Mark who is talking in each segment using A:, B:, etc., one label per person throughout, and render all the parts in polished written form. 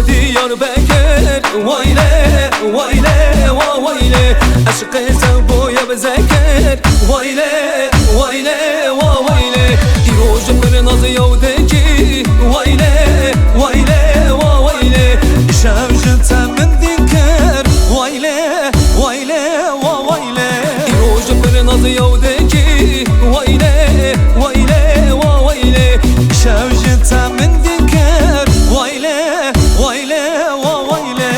A: ديار بكر ويلي ويلي ويلي عشق سبويا بذكر ويلي ويلي ويلي يروج برناز يودكي ويلي ويلي ويلي شمشت من ذكر ويلي ويلي ويلي يروج برناز يودكي ويلي ويلي ويلي شمشت من ذكر ويلي ويلي ويلي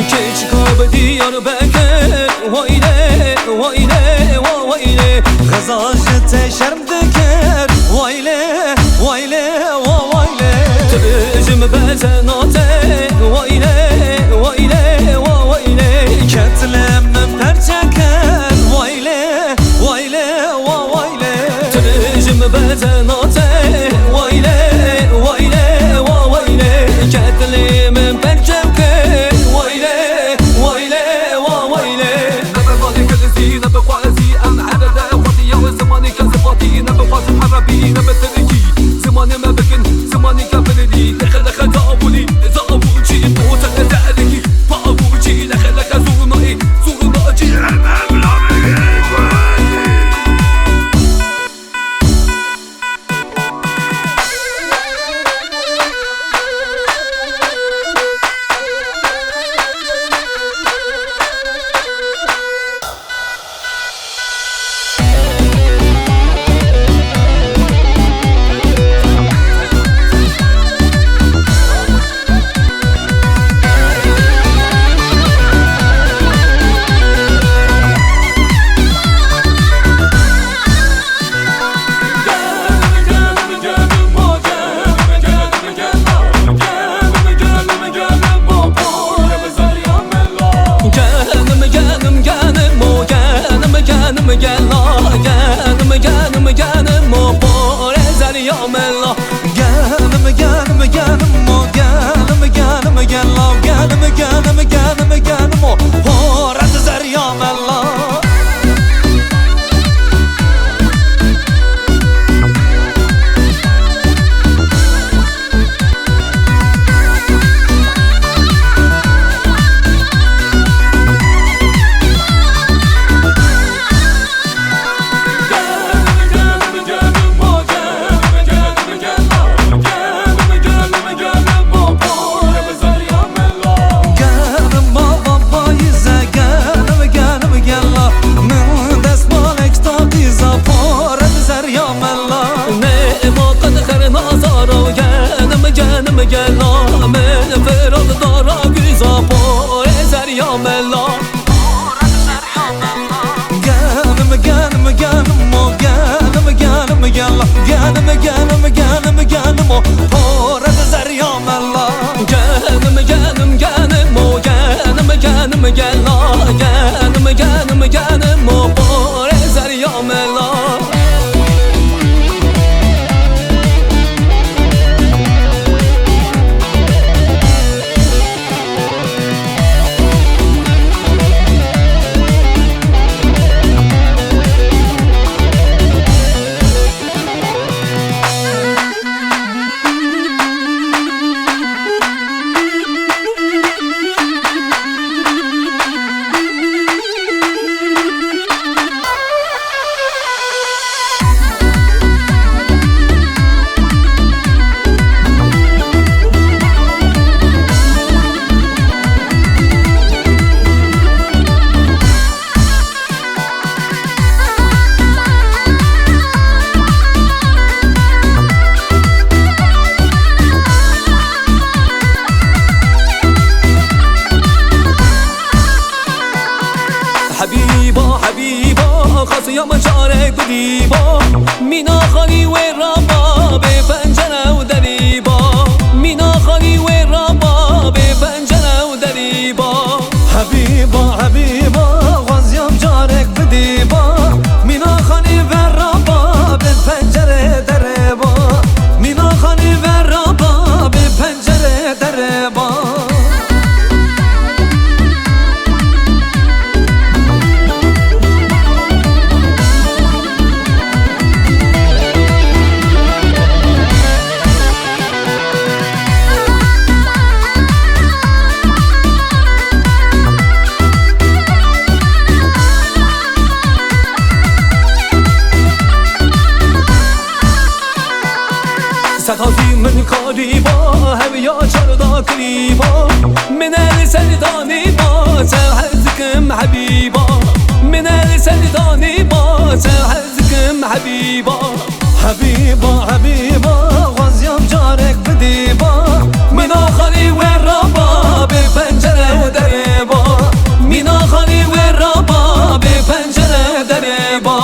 A: كيش كاب ديار بكر ويلي ويلي ويلي غزاجت شرم ذكر ويلي ويلي ويلي تبجم بزناتي ويلي ويلي ويلي كتلم من برجكر ويلي ويلي ويلي تبجم بزناتي ويلي ويلي ويلي كتلم من برجكر ويلي ويلي ويلي
B: نبغى كل زين نبغى زين أنا عدد وقتي يا زماني كذباتي نبغى
A: خانی و رباب پنجره و دریبا مینا خانی و رباب پنجره و دریبا حبیبا حبیبا غازیم جارک بدیبا مینا خانی و رباب پنجره دریبا مینا خانی و رباب پنجره دریبا ستازی من کاری با هویا چردا کریبا من سردانی با سرحزکم حبیبا من سردانی با سرحزکم حبیبا حبیبا حبیبا غازیم جارک بدیبا مینا خانی و رباب پنجره و دریبا مینا خانی و رباب پنجره دریبا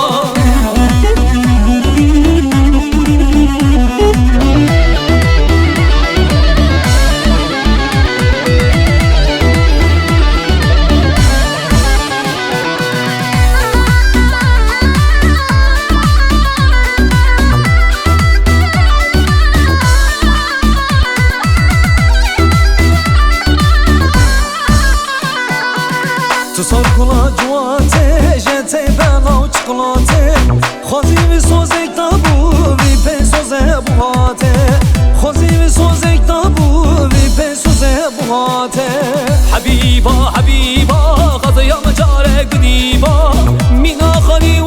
A: تو سر کلا جواته جته بنا و چکلاته خوزی بی سوزک دابو بی پی سوزه بوهاته خوزی بی سوزک دابو بی پی سوزه بوهاته حبیبا حبیبا غزیم جارک دیبا مینا خانی